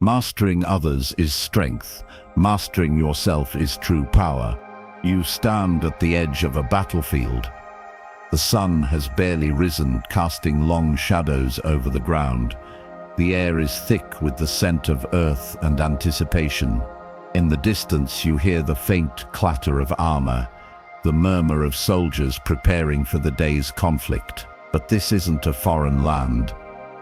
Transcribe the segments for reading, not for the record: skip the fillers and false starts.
Mastering others is strength. Mastering yourself is true power. You stand at the edge of a battlefield. The sun has barely risen, casting long shadows over the ground. The air is thick with the scent of earth and anticipation. In the distance you hear the faint clatter of armor, the murmur of soldiers preparing for the day's conflict. But this isn't a foreign land.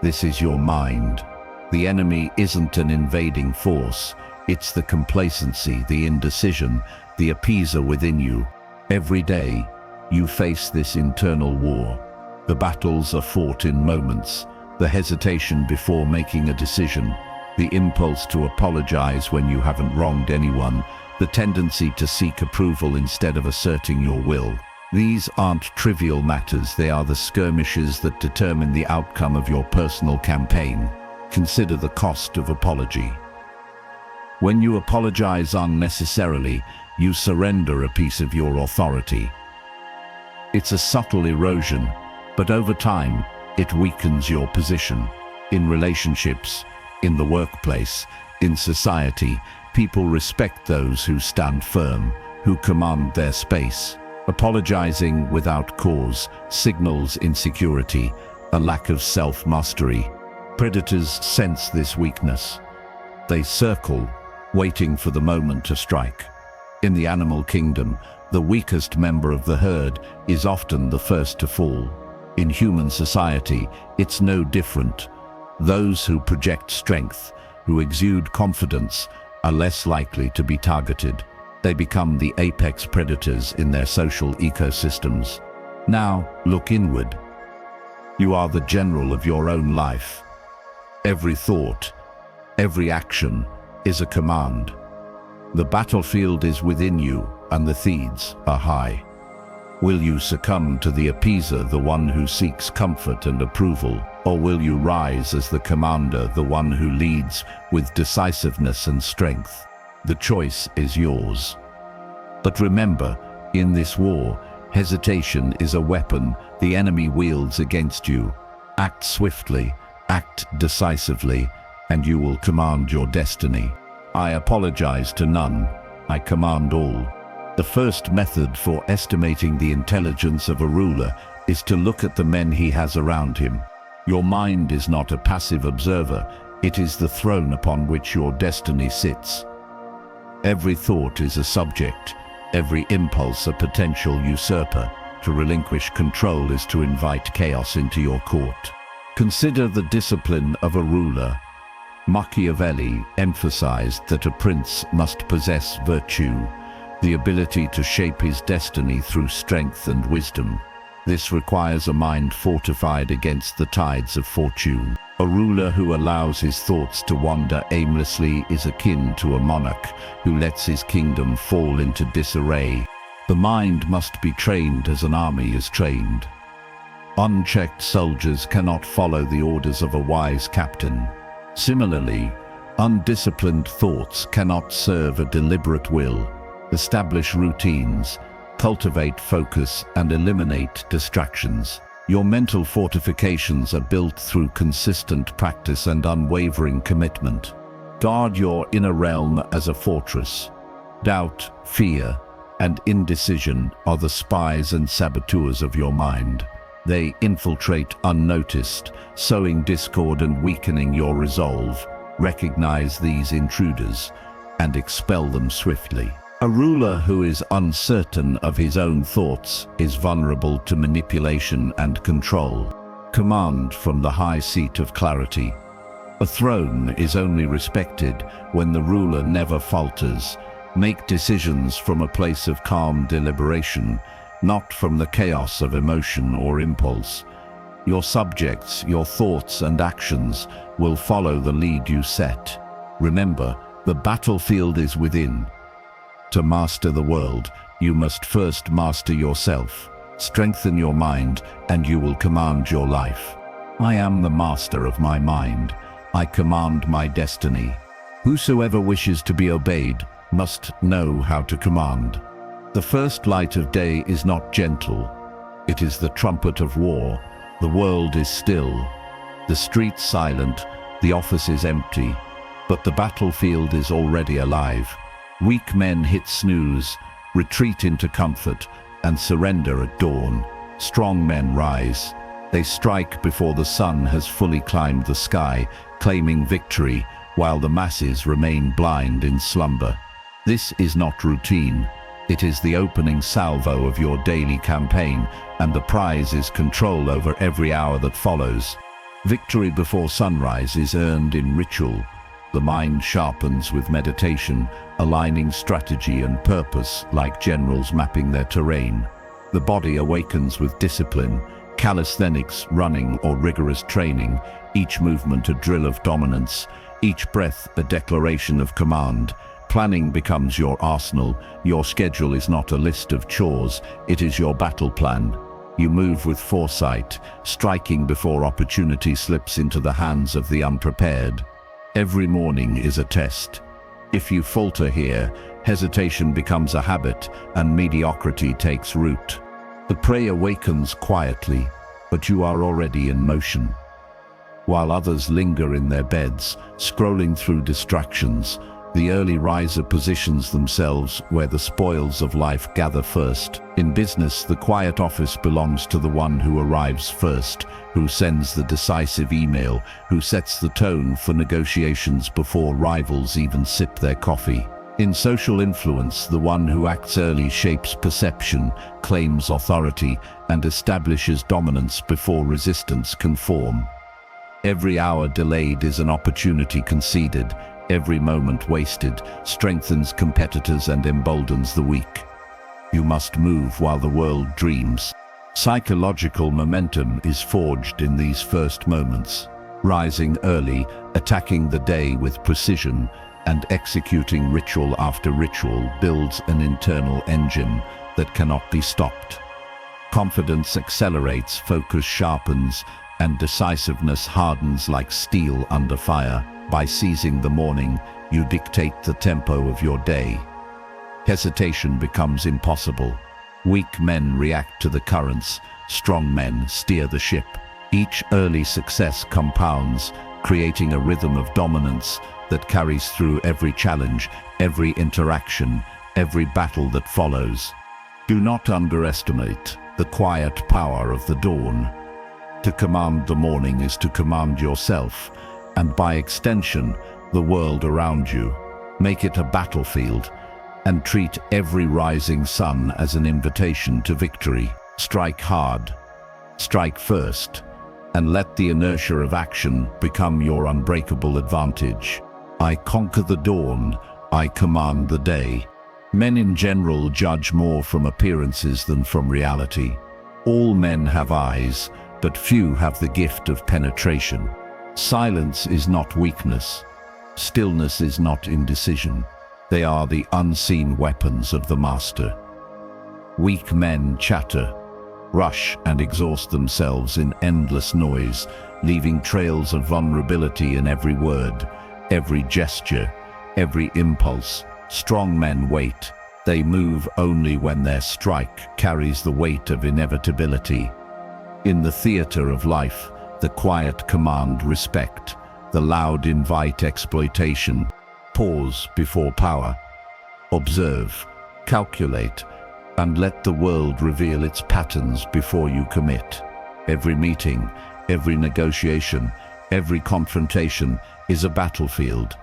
This is your mind. The enemy isn't an invading force. It's the complacency, the indecision, the appeaser within you. Every day, you face this internal war. The battles are fought in moments. The hesitation before making a decision, the impulse to apologize when you haven't wronged anyone, the tendency to seek approval instead of asserting your will. These aren't trivial matters, they are the skirmishes that determine the outcome of your personal campaign. Consider the cost of apology. When you apologize unnecessarily, you surrender a piece of your authority. It's a subtle erosion, but over time, it weakens your position. In relationships, in the workplace, in society, people respect those who stand firm, who command their space. Apologizing without cause signals insecurity, a lack of self-mastery. Predators sense this weakness. They circle, waiting for the moment to strike. In the animal kingdom, the weakest member of the herd is often the first to fall. In human society, it's no different. Those who project strength, who exude confidence, are less likely to be targeted. They become the apex predators in their social ecosystems. Now, look inward. You are the general of your own life. Every thought, every action is a command. The battlefield is within you, and the theeds are high. Will you succumb to the appeaser, the one who seeks comfort and approval, or will you rise as the commander, the one who leads with decisiveness and strength? The choice is yours. But remember, in this war, hesitation is a weapon the enemy wields against you. Act swiftly, act decisively, and you will command your destiny. I apologize to none, I command all. The first method for estimating the intelligence of a ruler is to look at the men he has around him. Your mind is not a passive observer, it is the throne upon which your destiny sits. Every thought is a subject, every impulse a potential usurper. To relinquish control is to invite chaos into your court. Consider the discipline of a ruler. Machiavelli emphasized that a prince must possess virtue, the ability to shape his destiny through strength and wisdom. This requires a mind fortified against the tides of fortune. A ruler who allows his thoughts to wander aimlessly is akin to a monarch who lets his kingdom fall into disarray. The mind must be trained as an army is trained. Unchecked soldiers cannot follow the orders of a wise captain. Similarly, undisciplined thoughts cannot serve a deliberate will. Establish routines, cultivate focus, and eliminate distractions. Your mental fortifications are built through consistent practice and unwavering commitment. Guard your inner realm as a fortress. Doubt, fear, and indecision are the spies and saboteurs of your mind. They infiltrate unnoticed, sowing discord and weakening your resolve. Recognize these intruders and expel them swiftly. A ruler who is uncertain of his own thoughts is vulnerable to manipulation and control. Command from the high seat of clarity. A throne is only respected when the ruler never falters. Make decisions from a place of calm deliberation, not from the chaos of emotion or impulse. Your subjects, your thoughts and actions will follow the lead you set. Remember, the battlefield is within. To master the world, you must first master yourself. Strengthen your mind, and you will command your life. I am the master of my mind. I command my destiny. Whosoever wishes to be obeyed must know how to command. The first light of day is not gentle. It is the trumpet of war. The world is still. The streets silent. The office is empty. But the battlefield is already alive. Weak men hit snooze, retreat into comfort, and surrender at dawn. Strong men rise. They strike before the sun has fully climbed the sky, claiming victory, while the masses remain blind in slumber. This is not routine. It is the opening salvo of your daily campaign, and the prize is control over every hour that follows. Victory before sunrise is earned in ritual. The mind sharpens with meditation, aligning strategy and purpose like generals mapping their terrain. The body awakens with discipline, calisthenics, running, or rigorous training, each movement a drill of dominance, each breath a declaration of command. Planning becomes your arsenal. Your schedule is not a list of chores, it is your battle plan. You move with foresight, striking before opportunity slips into the hands of the unprepared. Every morning is a test. If you falter here, hesitation becomes a habit and mediocrity takes root. The prey awakens quietly, but you are already in motion. While others linger in their beds, scrolling through distractions, the early riser positions themselves where the spoils of life gather first. In business, the quiet office belongs to the one who arrives first, who sends the decisive email, who sets the tone for negotiations before rivals even sip their coffee. In social influence, the one who acts early shapes perception, claims authority, and establishes dominance before resistance can form. Every hour delayed is an opportunity conceded. Every moment wasted strengthens competitors and emboldens the weak. You must move while the world dreams. Psychological momentum is forged in these first moments. Rising early, attacking the day with precision, and executing ritual after ritual builds an internal engine that cannot be stopped. Confidence accelerates, focus sharpens, and decisiveness hardens like steel under fire. By seizing the morning, you dictate the tempo of your day. Hesitation becomes impossible. Weak men react to the currents, strong men steer the ship. Each early success compounds, creating a rhythm of dominance that carries through every challenge, every interaction, every battle that follows. Do not underestimate the quiet power of the dawn. To command the morning is to command yourself, and by extension, the world around you. Make it a battlefield, and treat every rising sun as an invitation to victory. Strike hard, strike first, and let the inertia of action become your unbreakable advantage. I conquer the dawn, I command the day. Men in general judge more from appearances than from reality. All men have eyes, but few have the gift of penetration. Silence is not weakness. Stillness is not indecision. They are the unseen weapons of the master. Weak men chatter, rush and exhaust themselves in endless noise, leaving trails of vulnerability in every word, every gesture, every impulse. Strong men wait. They move only when their strike carries the weight of inevitability. In the theater of life, the quiet command respect, the loud invite exploitation. Pause before power. Observe, calculate, and let the world reveal its patterns before you commit. Every meeting, every negotiation, every confrontation is a battlefield,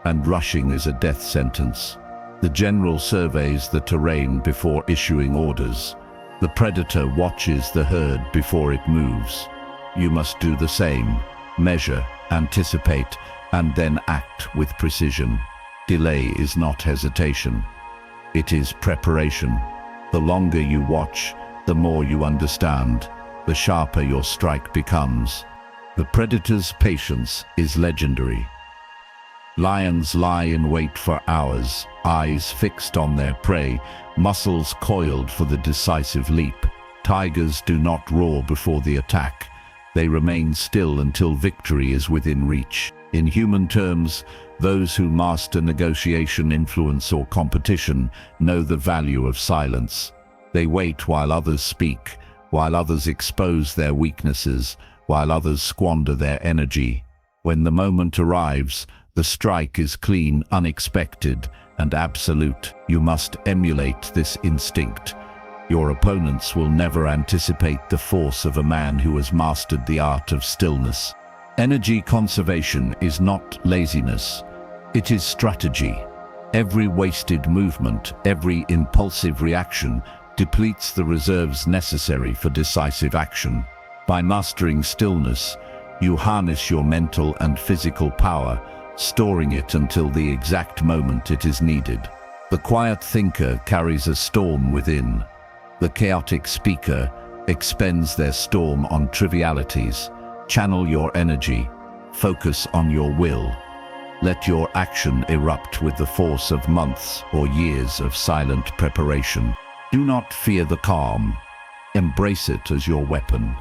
and rushing is a death sentence. The general surveys the terrain before issuing orders. The predator watches the herd before it moves. You must do the same. Measure, anticipate, and then act with precision. Delay is not hesitation. It is preparation. The longer you watch, the more you understand, the sharper your strike becomes. The predator's patience is legendary. Lions lie in wait for hours, eyes fixed on their prey, muscles coiled for the decisive leap. Tigers do not roar before the attack. They remain still until victory is within reach. In human terms, those who master negotiation, influence, or competition know the value of silence. They wait while others speak, while others expose their weaknesses, while others squander their energy. When the moment arrives, The strike is clean, unexpected, and absolute. You must emulate this instinct. Your opponents will never anticipate the force of a man who has mastered the art of stillness. Energy conservation is not laziness. It is strategy. Every wasted movement, every impulsive reaction depletes the reserves necessary for decisive action. By mastering stillness, you harness your mental and physical power, storing it until the exact moment it is needed. The quiet thinker carries a storm within. The chaotic speaker expends their storm on trivialities. Channel your energy. Focus on your will. Let your action erupt with the force of months or years of silent preparation. Do not fear the calm. Embrace it as your weapon.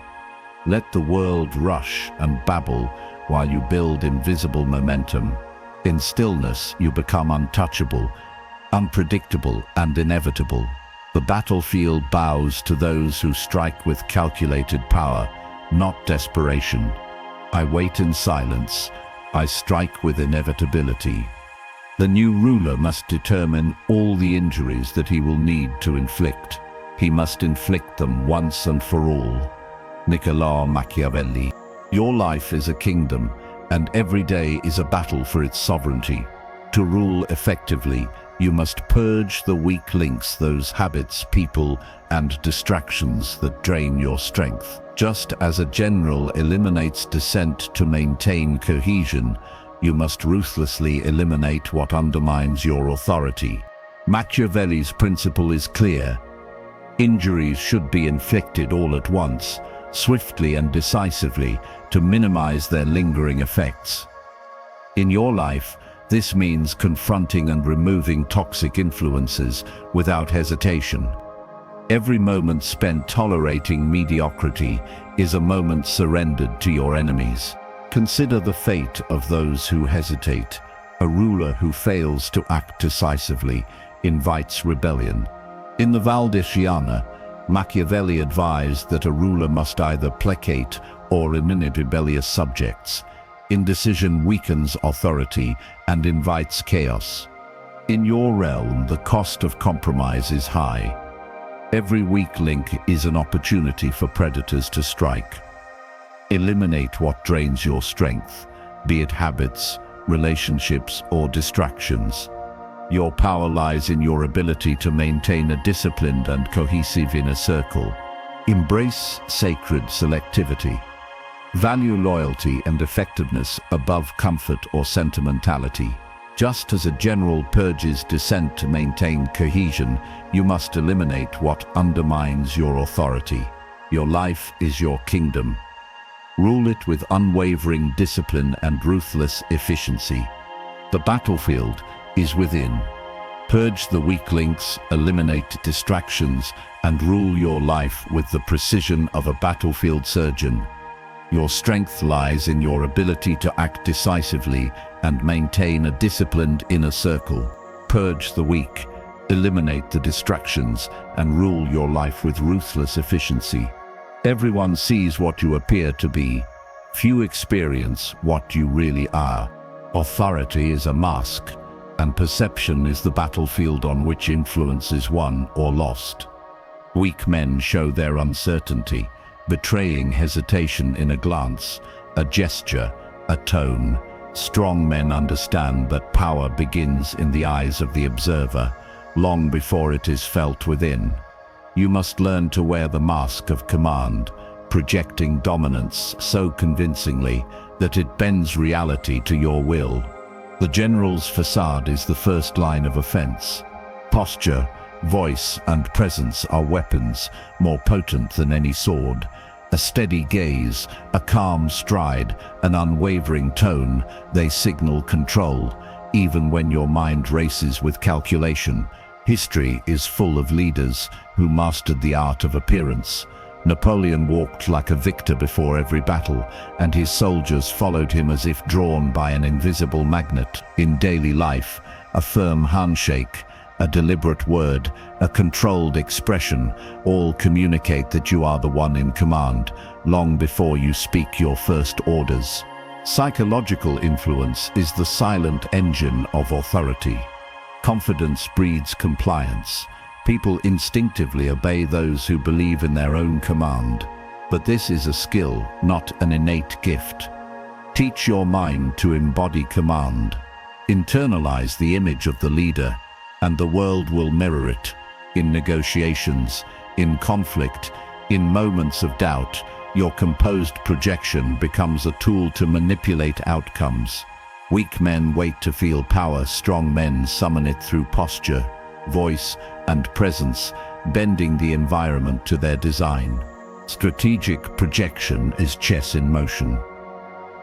Let the world rush and babble while you build invisible momentum. In stillness, you become untouchable, unpredictable, and inevitable. The battlefield bows to those who strike with calculated power, not desperation. I wait in silence. I strike with inevitability. The new ruler must determine all the injuries that he will need to inflict. He must inflict them once and for all. Niccolo Machiavelli. Your life is a kingdom, and every day is a battle for its sovereignty. To rule effectively, you must purge the weak links, those habits, people, and distractions that drain your strength. Just as a general eliminates dissent to maintain cohesion, you must ruthlessly eliminate what undermines your authority. Machiavelli's principle is clear. Injuries should be inflicted all at once, swiftly and decisively, to minimize their lingering effects. In your life, this means confronting and removing toxic influences without hesitation. Every moment spent tolerating mediocrity is a moment surrendered to your enemies. Consider the fate of those who hesitate. A ruler who fails to act decisively invites rebellion. In the Valdichiana, Machiavelli advised that a ruler must either placate or eliminate rebellious subjects. Indecision weakens authority and invites chaos. In your realm, the cost of compromise is high. Every weak link is an opportunity for predators to strike. Eliminate what drains your strength, be it habits, relationships, or distractions. Your power lies in your ability to maintain a disciplined and cohesive inner circle. Embrace sacred selectivity. Value loyalty and effectiveness above comfort or sentimentality. Just as a general purges dissent to maintain cohesion, you must eliminate what undermines your authority. Your life is your kingdom. Rule it with unwavering discipline and ruthless efficiency. The battlefield is within. Purge the weak links, eliminate distractions, and rule your life with the precision of a battlefield surgeon. Your strength lies in your ability to act decisively and maintain a disciplined inner circle. Purge the weak, eliminate the distractions, and rule your life with ruthless efficiency. Everyone sees what you appear to be. Few experience what you really are. Authority is a mask, and perception is the battlefield on which influence is won or lost. Weak men show their uncertainty, betraying hesitation in a glance, a gesture, a tone. Strong men understand that power begins in the eyes of the observer, long before it is felt within. You must learn to wear the mask of command, projecting dominance so convincingly that it bends reality to your will. The general's facade is the first line of offense. Posture, voice, and presence are weapons more potent than any sword. A steady gaze, a calm stride, an unwavering tone, they signal control, even when your mind races with calculation. History is full of leaders who mastered the art of appearance. Napoleon walked like a victor before every battle, and his soldiers followed him as if drawn by an invisible magnet. In daily life, a firm handshake, a deliberate word, a controlled expression, all communicate that you are the one in command, long before you speak your first orders. Psychological influence is the silent engine of authority. Confidence breeds compliance. People instinctively obey those who believe in their own command. But this is a skill, not an innate gift. Teach your mind to embody command. Internalize the image of the leader, and the world will mirror it. In negotiations, in conflict, in moments of doubt, your composed projection becomes a tool to manipulate outcomes. Weak men wait to feel power, strong men summon it through posture, voice, and presence, bending the environment to their design. Strategic projection is chess in motion.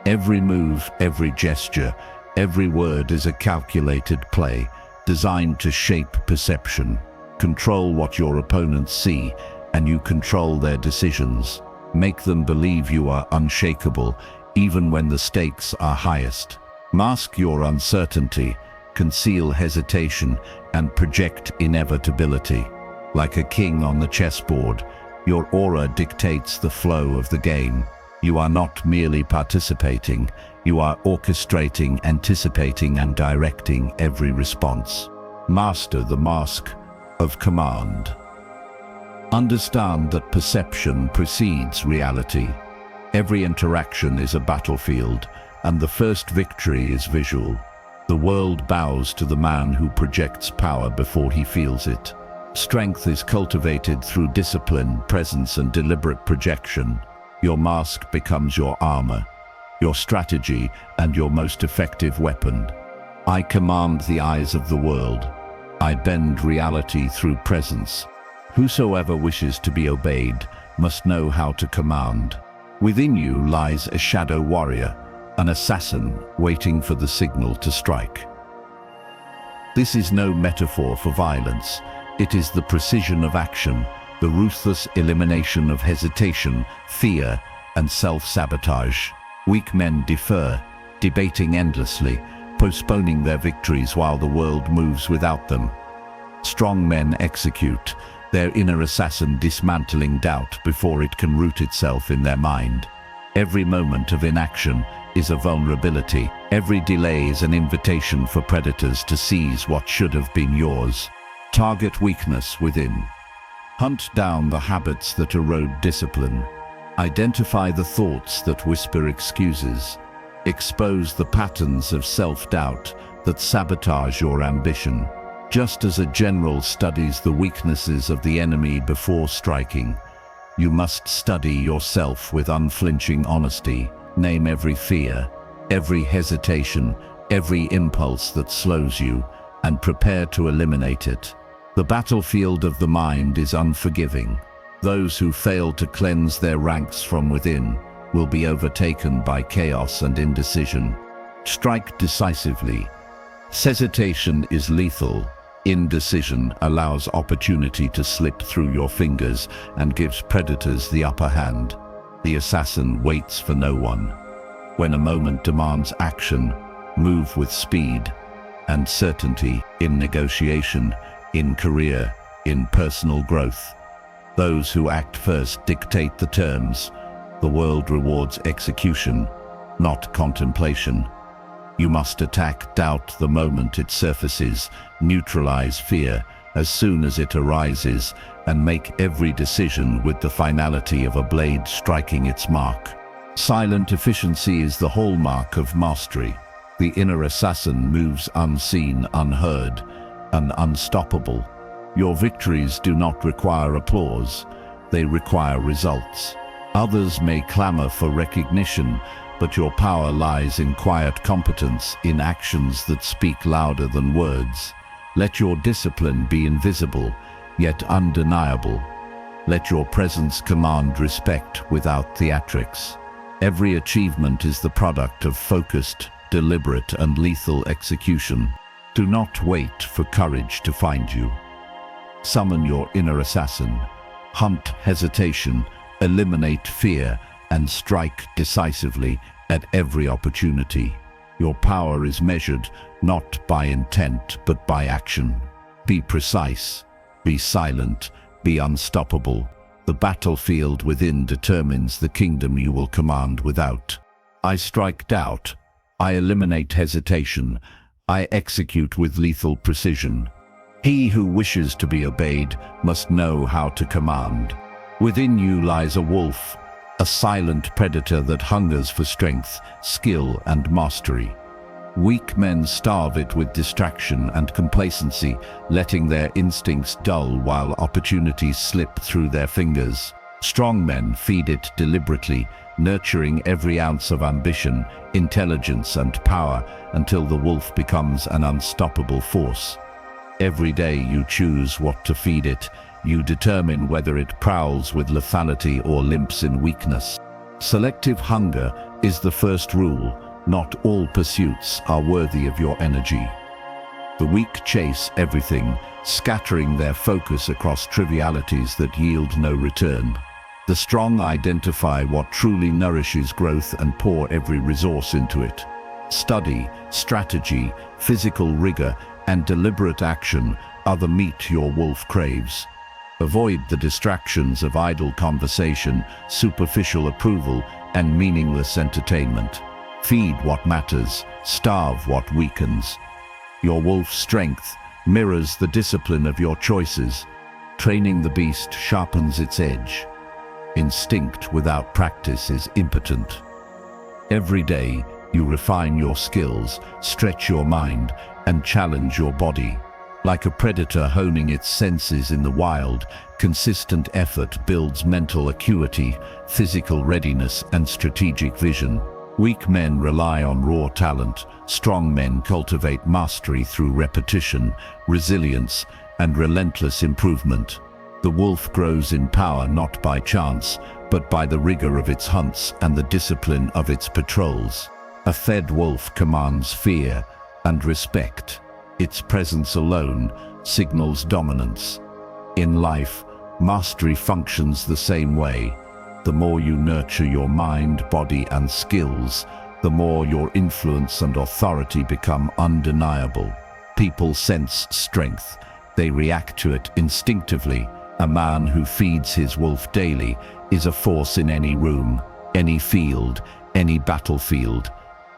Every move, every gesture, every word is a calculated play, designed to shape perception. Control what your opponents see, and you control their decisions. Make them believe you are unshakable, even when the stakes are highest. Mask your uncertainty, conceal hesitation, and project inevitability. Like a king on the chessboard, your aura dictates the flow of the game. You are not merely participating, you are orchestrating, anticipating, and directing every response. Master the mask of command. Understand that perception precedes reality. Every interaction is a battlefield, and the first victory is visual. The world bows to the man who projects power before he feels it. Strength is cultivated through discipline, presence, and deliberate projection. Your mask becomes your armor, your strategy, and your most effective weapon. I command the eyes of the world. I bend reality through presence. Whosoever wishes to be obeyed must know how to command. Within you lies a shadow warrior, an assassin waiting for the signal to strike. This is no metaphor for violence. It is the precision of action, the ruthless elimination of hesitation, fear, and self-sabotage. Weak men defer, debating endlessly, postponing their victories while the world moves without them. Strong men execute, their inner assassin dismantling doubt before it can root itself in their mind. Every moment of inaction is a vulnerability. Every delay is an invitation for predators to seize what should have been yours. Target weakness within. Hunt down the habits that erode discipline. Identify the thoughts that whisper excuses. Expose the patterns of self-doubt that sabotage your ambition. Just as a general studies the weaknesses of the enemy before striking, you must study yourself with unflinching honesty. Name every fear, every hesitation, every impulse that slows you, and prepare to eliminate it. The battlefield of the mind is unforgiving. Those who fail to cleanse their ranks from within will be overtaken by chaos and indecision. Strike decisively. Hesitation is lethal. Indecision allows opportunity to slip through your fingers and gives predators the upper hand. The assassin waits for no one. When a moment demands action, move with speed and certainty in negotiation, in career, in personal growth. Those who act first dictate the terms. The world rewards execution, not contemplation. You must attack doubt the moment it surfaces, neutralize fear as soon as it arises, and make every decision with the finality of a blade striking its mark. Silent efficiency is the hallmark of mastery. The inner assassin moves unseen, unheard, and unstoppable. Your victories do not require applause, they require results. Others may clamor for recognition, but your power lies in quiet competence, in actions that speak louder than words. Let your discipline be invisible, yet undeniable. Let your presence command respect without theatrics. Every achievement is the product of focused, deliberate, and lethal execution. Do not wait for courage to find you. Summon your inner assassin. Hunt hesitation, eliminate fear, and strike decisively at every opportunity. Your power is measured not by intent, but by action. Be precise, be silent, be unstoppable. The battlefield within determines the kingdom you will command without. I strike doubt. I eliminate hesitation. I execute with lethal precision. He who wishes to be obeyed must know how to command. Within you lies a wolf, a silent predator that hungers for strength, skill, and mastery. Weak men starve it with distraction and complacency, letting their instincts dull while opportunities slip through their fingers. Strong men feed it deliberately, nurturing every ounce of ambition, intelligence, and power until the wolf becomes an unstoppable force. Every day you choose what to feed it. You determine whether it prowls with lethality or limps in weakness. Selective hunger is the first rule. Not all pursuits are worthy of your energy. The weak chase everything, scattering their focus across trivialities that yield no return. The strong identify what truly nourishes growth and pour every resource into it. Study, strategy, physical rigor, and deliberate action are the meat your wolf craves. Avoid the distractions of idle conversation, superficial approval, and meaningless entertainment. Feed what matters, starve what weakens. Your wolf's strength mirrors the discipline of your choices. Training the beast sharpens its edge. Instinct without practice is impotent. Every day, you refine your skills, stretch your mind, and challenge your body. Like a predator honing its senses in the wild, consistent effort builds mental acuity, physical readiness, and strategic vision. Weak men rely on raw talent. Strong men cultivate mastery through repetition, resilience, and relentless improvement. The wolf grows in power not by chance, but by the rigor of its hunts and the discipline of its patrols. A fed wolf commands fear and respect. Its presence alone signals dominance. In life, mastery functions the same way. The more you nurture your mind, body, and skills, the more your influence and authority become undeniable. People sense strength. They react to it instinctively. A man who feeds his wolf daily is a force in any room, any field, any battlefield.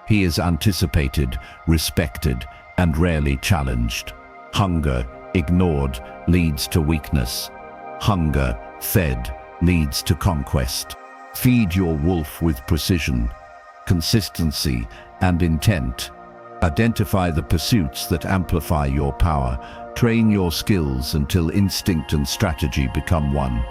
He is anticipated, respected, and rarely challenged. Hunger, ignored, leads to weakness. Hunger, fed, leads to conquest. Feed your wolf with precision, consistency, and intent. Identify the pursuits that amplify your power. Train your skills until instinct and strategy become one.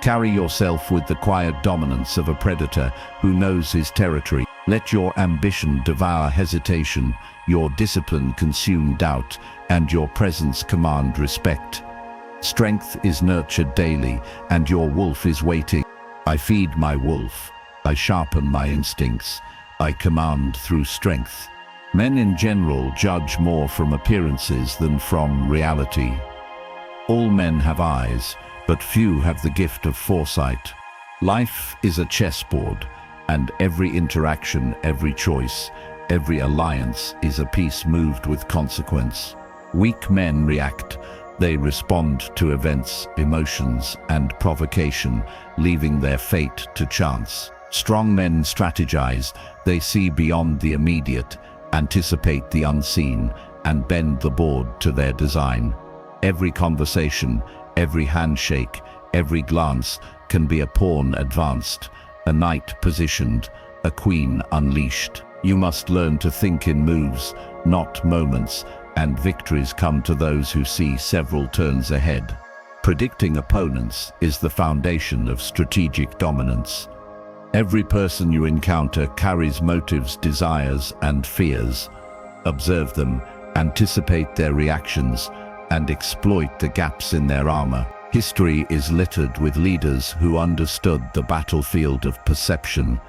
Carry yourself with the quiet dominance of a predator who knows his territory. Let your ambition devour hesitation, your discipline consume doubt, and your presence command respect. Strength is nurtured daily, and your wolf is waiting. I feed my wolf. I sharpen my instincts. I command through strength. Men in general judge more from appearances than from reality. All men have eyes, but few have the gift of foresight. Life is a chessboard, and every interaction, every choice, every alliance is a piece moved with consequence. Weak men react. They respond to events, emotions, and provocation, leaving their fate to chance. Strong men strategize. They see beyond the immediate, anticipate the unseen, and bend the board to their design. Every conversation, every handshake, every glance can be a pawn advanced, a knight positioned, a queen unleashed. You must learn to think in moves, not moments, and victories come to those who see several turns ahead. Predicting opponents is the foundation of strategic dominance. Every person you encounter carries motives, desires, and fears. Observe them, anticipate their reactions, and exploit the gaps in their armor. History is littered with leaders who understood the battlefield of perception.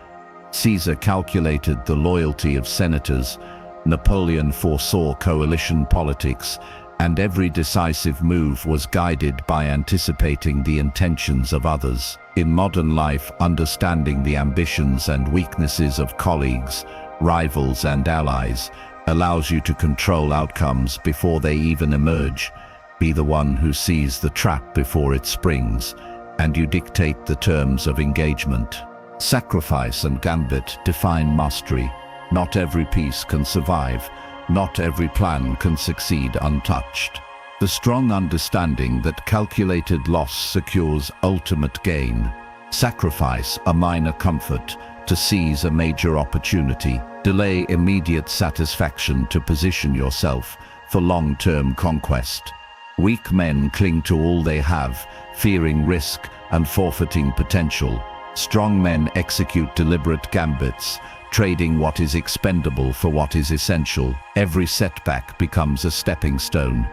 Caesar calculated the loyalty of senators. Napoleon foresaw coalition politics, and every decisive move was guided by anticipating the intentions of others. In modern life, understanding the ambitions and weaknesses of colleagues, rivals, and allies allows you to control outcomes before they even emerge. Be the one who sees the trap before it springs, and you dictate the terms of engagement. Sacrifice and gambit define mastery. Not every piece can survive. Not every plan can succeed untouched. The strong understanding that calculated loss secures ultimate gain. Sacrifice a minor comfort to seize a major opportunity. Delay immediate satisfaction to position yourself for long-term conquest. Weak men cling to all they have, fearing risk and forfeiting potential. Strong men execute deliberate gambits, trading what is expendable for what is essential. Every setback becomes a stepping stone.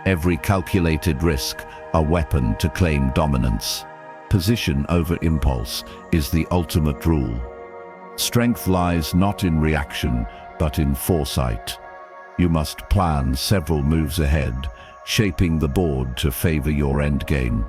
Every calculated risk, a weapon to claim dominance. Position over impulse is the ultimate rule. Strength lies not in reaction, but in foresight. You must plan several moves ahead, shaping the board to favor your endgame.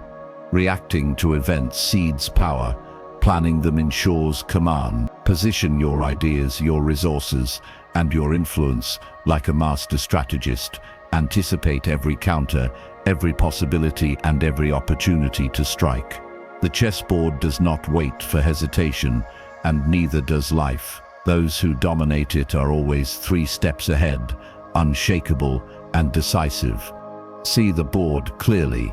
Reacting to events seeds power. Planning them ensures command. Position your ideas, your resources, and your influence like a master strategist. Anticipate every counter, every possibility, and every opportunity to strike. The chessboard does not wait for hesitation, and neither does life. Those who dominate it are always 3 steps ahead, unshakable and decisive. See the board clearly.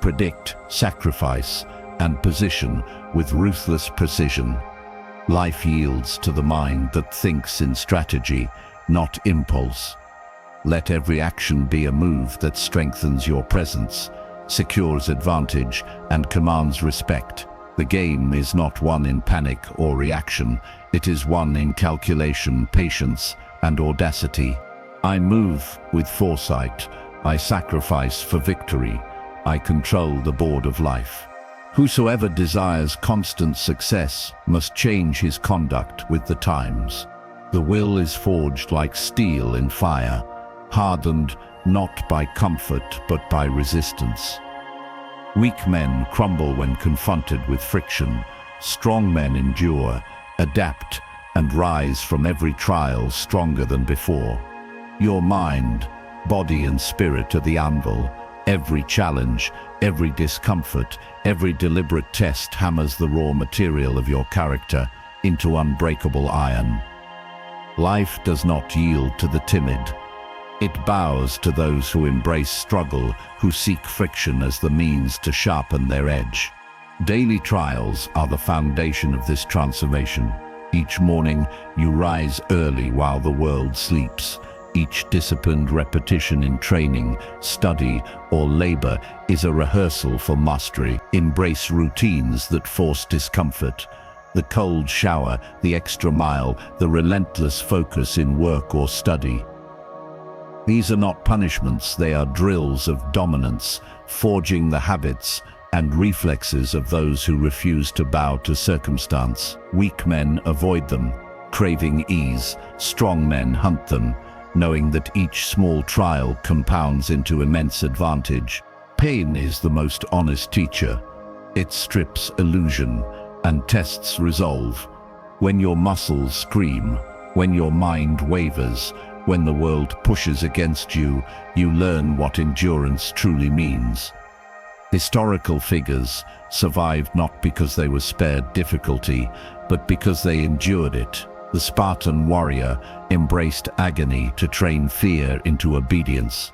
Predict, sacrifice, and position with ruthless precision. Life yields to the mind that thinks in strategy, not impulse. Let every action be a move that strengthens your presence, secures advantage, and commands respect. The game is not won in panic or reaction. It is won in calculation, patience, and audacity. I move with foresight. I sacrifice for victory. I control the board of life. Whosoever desires constant success must change his conduct with the times. The will is forged like steel in fire, hardened not by comfort but by resistance. Weak men crumble when confronted with friction. Strong men endure, adapt, and rise from every trial stronger than before. Your mind, body, and spirit are the anvil. Every challenge, every discomfort, every deliberate test hammers the raw material of your character into unbreakable iron. Life does not yield to the timid. It bows to those who embrace struggle, who seek friction as the means to sharpen their edge. Daily trials are the foundation of this transformation. Each morning, you rise early while the world sleeps. Each disciplined repetition in training, study, or labor is a rehearsal for mastery. Embrace routines that force discomfort. The cold shower, the extra mile, the relentless focus in work or study. These are not punishments, they are drills of dominance, forging the habits and reflexes of those who refuse to bow to circumstance. Weak men avoid them, craving ease. Strong men hunt them, knowing that each small trial compounds into immense advantage. Pain is the most honest teacher. It strips illusion and tests resolve. When your muscles scream, when your mind wavers, when the world pushes against you, you learn what endurance truly means. Historical figures survived not because they were spared difficulty, but because they endured it. The Spartan warrior embraced agony to train fear into obedience.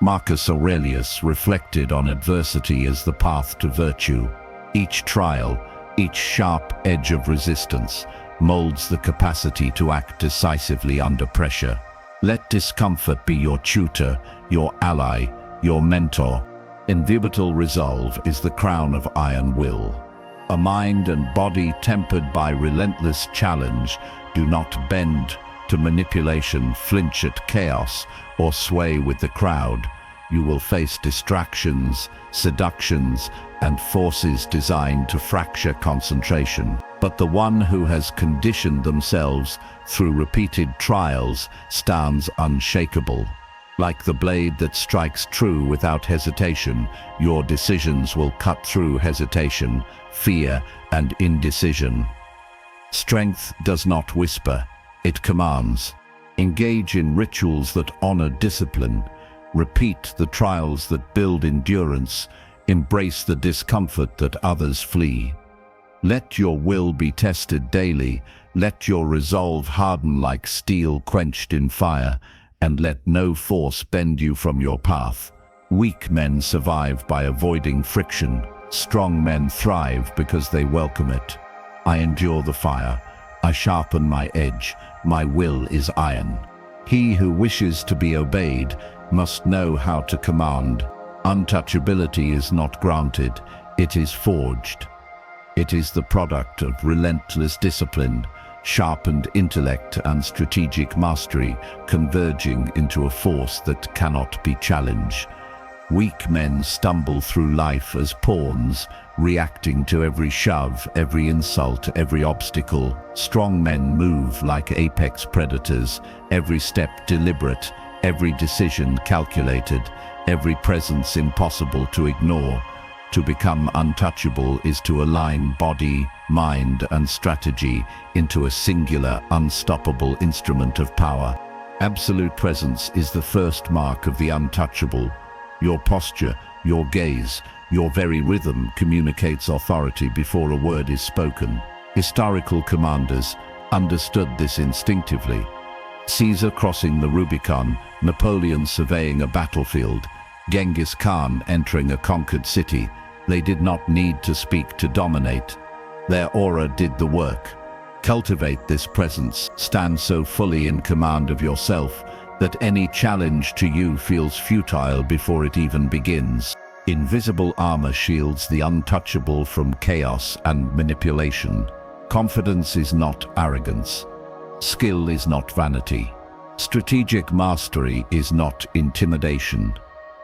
Marcus Aurelius reflected on adversity as the path to virtue. Each trial, each sharp edge of resistance, molds the capacity to act decisively under pressure. Let discomfort be your tutor, your ally, your mentor. Invincible resolve is the crown of iron will. A mind and body tempered by relentless challenge do not bend to manipulation, flinch at chaos, or sway with the crowd. You will face distractions, seductions, and forces designed to fracture concentration. But the one who has conditioned themselves through repeated trials stands unshakable. Like the blade that strikes true without hesitation, your decisions will cut through hesitation, fear, and indecision. Strength does not whisper, it commands. Engage in rituals that honor discipline. Repeat the trials that build endurance. Embrace the discomfort that others flee. Let your will be tested daily, let your resolve harden like steel quenched in fire, and let no force bend you from your path. Weak men survive by avoiding friction. Strong men thrive because they welcome it. I endure the fire. I sharpen my edge. My will is iron. He who wishes to be obeyed must know how to command. Untouchability is not granted, it is forged. It is the product of relentless discipline, sharpened intellect and strategic mastery converging into a force that cannot be challenged. Weak men stumble through life as pawns, reacting to every shove, every insult, every obstacle. Strong men move like apex predators, every step deliberate, every decision calculated, every presence impossible to ignore. To become untouchable is to align body, mind, and strategy into a singular, unstoppable instrument of power. Absolute presence is the first mark of the untouchable. Your posture, your gaze, your very rhythm communicates authority before a word is spoken. Historical commanders understood this instinctively. Caesar crossing the Rubicon, Napoleon surveying a battlefield, Genghis Khan entering a conquered city. They did not need to speak to dominate. Their aura did the work. Cultivate this presence, stand so fully in command of yourself that any challenge to you feels futile before it even begins. Invisible armor shields the untouchable from chaos and manipulation. Confidence is not arrogance. Skill is not vanity. Strategic mastery is not intimidation.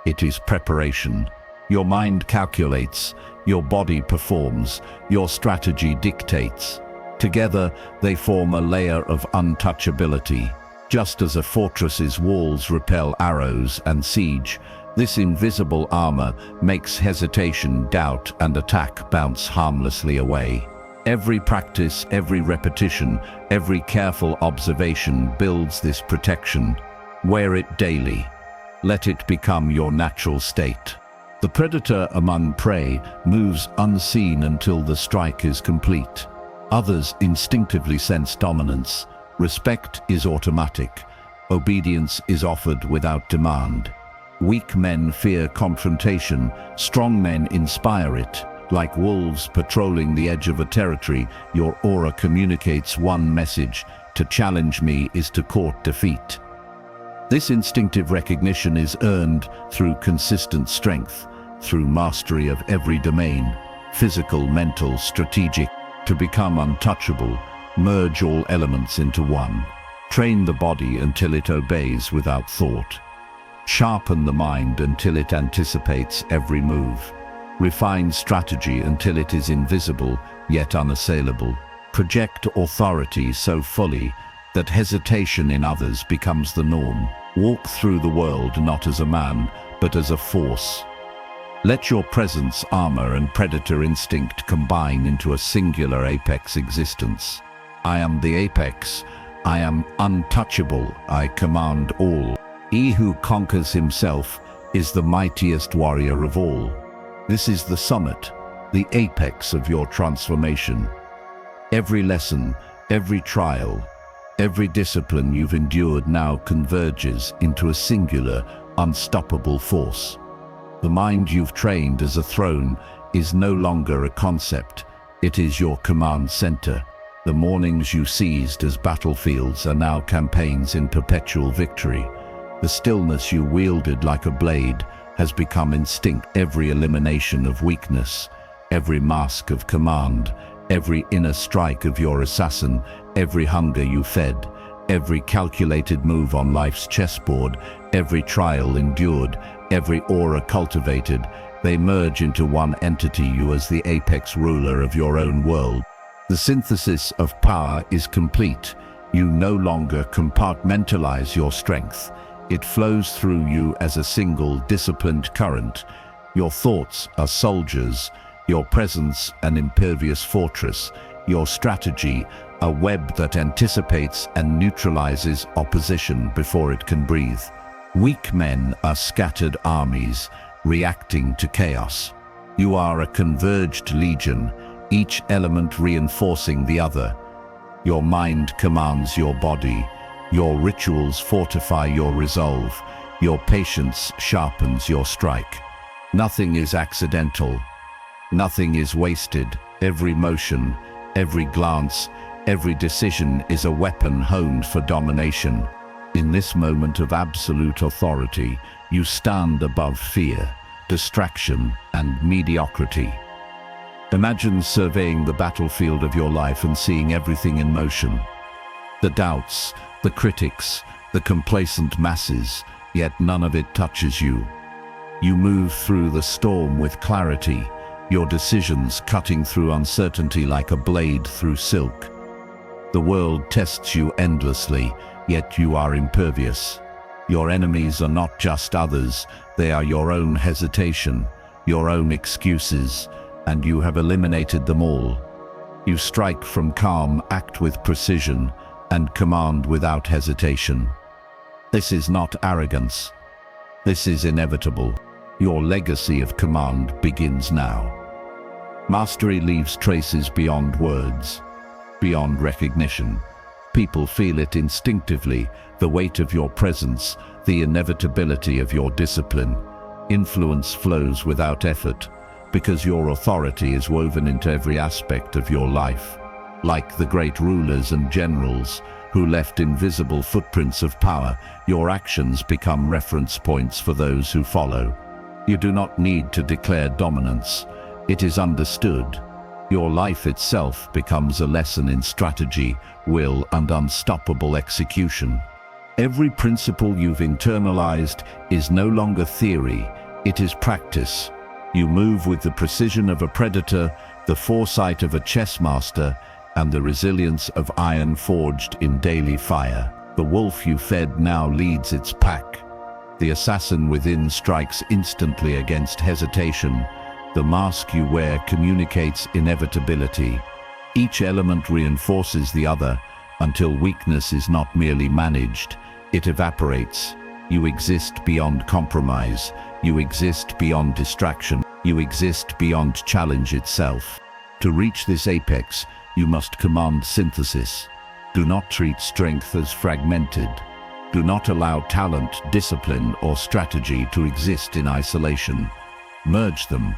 It is preparation. Your mind calculates, your body performs, your strategy dictates. Together, they form a layer of untouchability. Just as a fortress's walls repel arrows and siege, this invisible armor makes hesitation, doubt, and attack bounce harmlessly away. Every practice, every repetition, every careful observation builds this protection. Wear it daily. Let it become your natural state. The predator among prey moves unseen until the strike is complete. Others instinctively sense dominance. Respect is automatic. Obedience is offered without demand. Weak men fear confrontation. Strong men inspire it. Like wolves patrolling the edge of a territory, your aura communicates one message: to challenge me is to court defeat. This instinctive recognition is earned through consistent strength, through mastery of every domain, physical, mental, strategic. To become untouchable, merge all elements into one. Train the body until it obeys without thought. Sharpen the mind until it anticipates every move. Refine strategy until it is invisible yet unassailable. Project authority so fully that hesitation in others becomes the norm. Walk through the world not as a man, but as a force. Let your presence, armor, and predator instinct combine into a singular apex existence. I am the apex. I am untouchable. I command all. He who conquers himself is the mightiest warrior of all. This is the summit, the apex of your transformation. Every lesson, every trial, every discipline you've endured now converges into a singular, unstoppable force. The mind you've trained as a throne is no longer a concept. It is your command center. The mornings you seized as battlefields are now campaigns in perpetual victory. The stillness you wielded like a blade has become instinct. Every elimination of weakness, every mask of command, every inner strike of your assassin, every hunger you fed, every calculated move on life's chessboard, every trial endured, every aura cultivated, they merge into one entity, you as the apex ruler of your own world. The synthesis of power is complete. You no longer compartmentalize your strength. It flows through you as a single disciplined current. Your thoughts are soldiers, your presence an impervious fortress, your strategy a web that anticipates and neutralizes opposition before it can breathe. Weak men are scattered armies, reacting to chaos. You are a converged legion, each element reinforcing the other. Your mind commands your body, your rituals fortify your resolve, your patience sharpens your strike. Nothing is accidental, nothing is wasted. Every motion, every glance, every decision is a weapon honed for domination. In this moment of absolute authority, you stand above fear, distraction, and mediocrity. Imagine surveying the battlefield of your life and seeing everything in motion. The doubts, the critics, the complacent masses, yet none of it touches you. You move through the storm with clarity, your decisions cutting through uncertainty like a blade through silk. The world tests you endlessly, yet you are impervious. Your enemies are not just others, they are your own hesitation, your own excuses, and you have eliminated them all. You strike from calm, act with precision, and command without hesitation. This is not arrogance. This is inevitable. Your legacy of command begins now. Mastery leaves traces beyond words, beyond recognition. People feel it instinctively, the weight of your presence, the inevitability of your discipline. Influence flows without effort, because your authority is woven into every aspect of your life. Like the great rulers and generals who left invisible footprints of power, your actions become reference points for those who follow. You do not need to declare dominance. It is understood. Your life itself becomes a lesson in strategy, will, and unstoppable execution. Every principle you've internalized is no longer theory, it is practice. You move with the precision of a predator, the foresight of a chess master, and the resilience of iron forged in daily fire. The wolf you fed now leads its pack. The assassin within strikes instantly against hesitation. The mask you wear communicates inevitability. Each element reinforces the other until weakness is not merely managed, it evaporates. You exist beyond compromise. You exist beyond distraction. You exist beyond challenge itself. To reach this apex, you must command synthesis. Do not treat strength as fragmented. Do not allow talent, discipline, or strategy to exist in isolation. Merge them.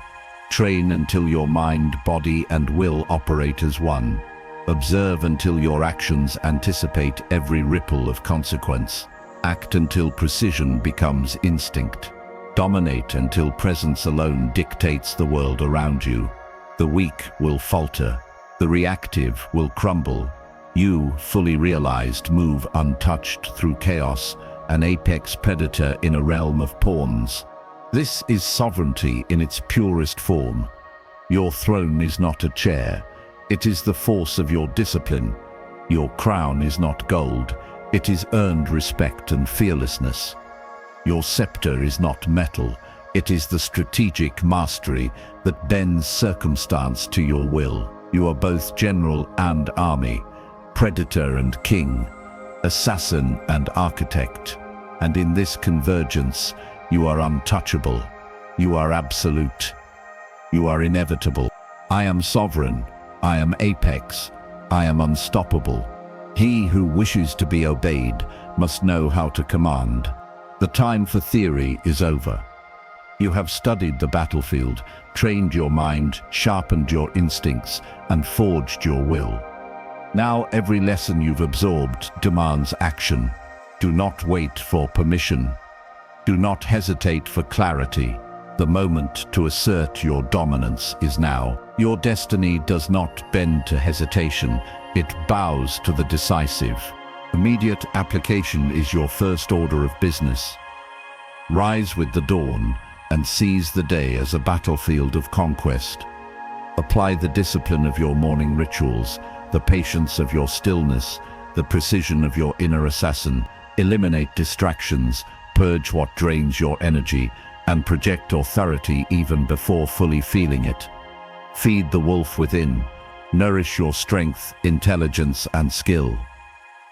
Train until your mind, body, and will operate as one. Observe until your actions anticipate every ripple of consequence. Act until precision becomes instinct. Dominate until presence alone dictates the world around you. The weak will falter. The reactive will crumble. You, fully realized, move untouched through chaos, an apex predator in a realm of pawns. This is sovereignty in its purest form. Your throne is not a chair. It is the force of your discipline. Your crown is not gold. It is earned respect and fearlessness. Your scepter is not metal. It is the strategic mastery that bends circumstance to your will. You are both general and army, predator and king, assassin and architect. And in this convergence, you are untouchable. You are absolute. You are inevitable. I am sovereign. I am apex. I am unstoppable. He who wishes to be obeyed must know how to command. The time for theory is over. You have studied the battlefield, trained your mind, sharpened your instincts, and forged your will. Now every lesson you've absorbed demands action. Do not wait for permission. Do not hesitate for clarity. The moment to assert your dominance is now. Your destiny does not bend to hesitation, it bows to the decisive. Immediate application is your first order of business. Rise with the dawn and seize the day as a battlefield of conquest. Apply the discipline of your morning rituals, the patience of your stillness, the precision of your inner assassin. Eliminate distractions, purge what drains your energy, and project authority even before fully feeling it. Feed the wolf within. Nourish your strength, intelligence, and skill.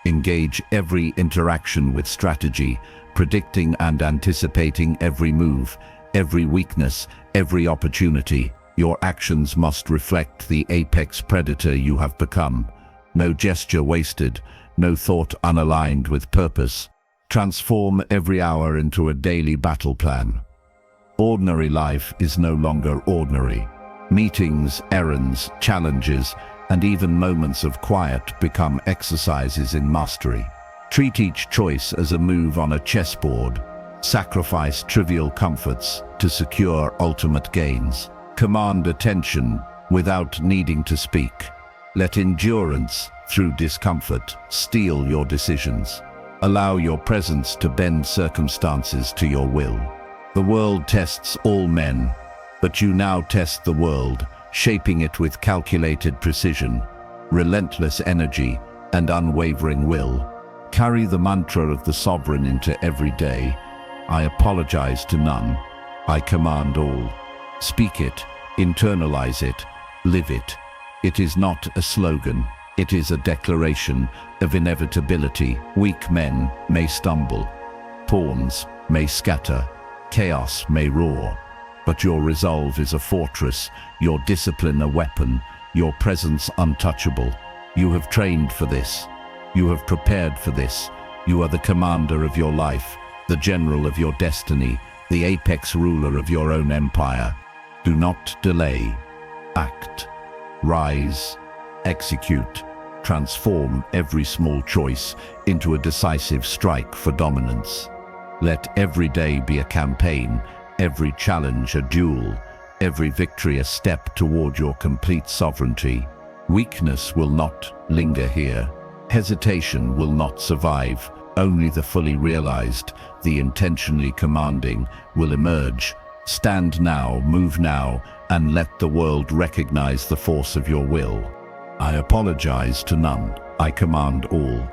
Engage every interaction with strategy, predicting and anticipating every move, every weakness, every opportunity. Your actions must reflect the apex predator you have become. No gesture wasted, no thought unaligned with purpose. Transform every hour into a daily battle plan. Ordinary life is no longer ordinary. Meetings, errands, challenges, and even moments of quiet become exercises in mastery. Treat each choice as a move on a chessboard. Sacrifice trivial comforts to secure ultimate gains. Command attention without needing to speak. Let endurance, through discomfort, steal your decisions. Allow your presence to bend circumstances to your will. The world tests all men, but you now test the world, shaping it with calculated precision, relentless energy, and unwavering will. Carry the mantra of the sovereign into every day. I apologize to none. I command all. Speak it, internalize it, live it. It is not a slogan. It is a declaration of inevitability. Weak men may stumble. Pawns may scatter. Chaos may roar. But your resolve is a fortress, your discipline a weapon, your presence untouchable. You have trained for this. You have prepared for this. You are the commander of your life, the general of your destiny, the apex ruler of your own empire. Do not delay. Act. Rise. Execute. Transform every small choice into a decisive strike for dominance. Let every day be a campaign, every challenge a duel, every victory a step toward your complete sovereignty. Weakness will not linger here. Hesitation will not survive. Only the fully realized, the intentionally commanding, will emerge. Stand now, move now, and let the world recognize the force of your will. I apologize to none. I command all.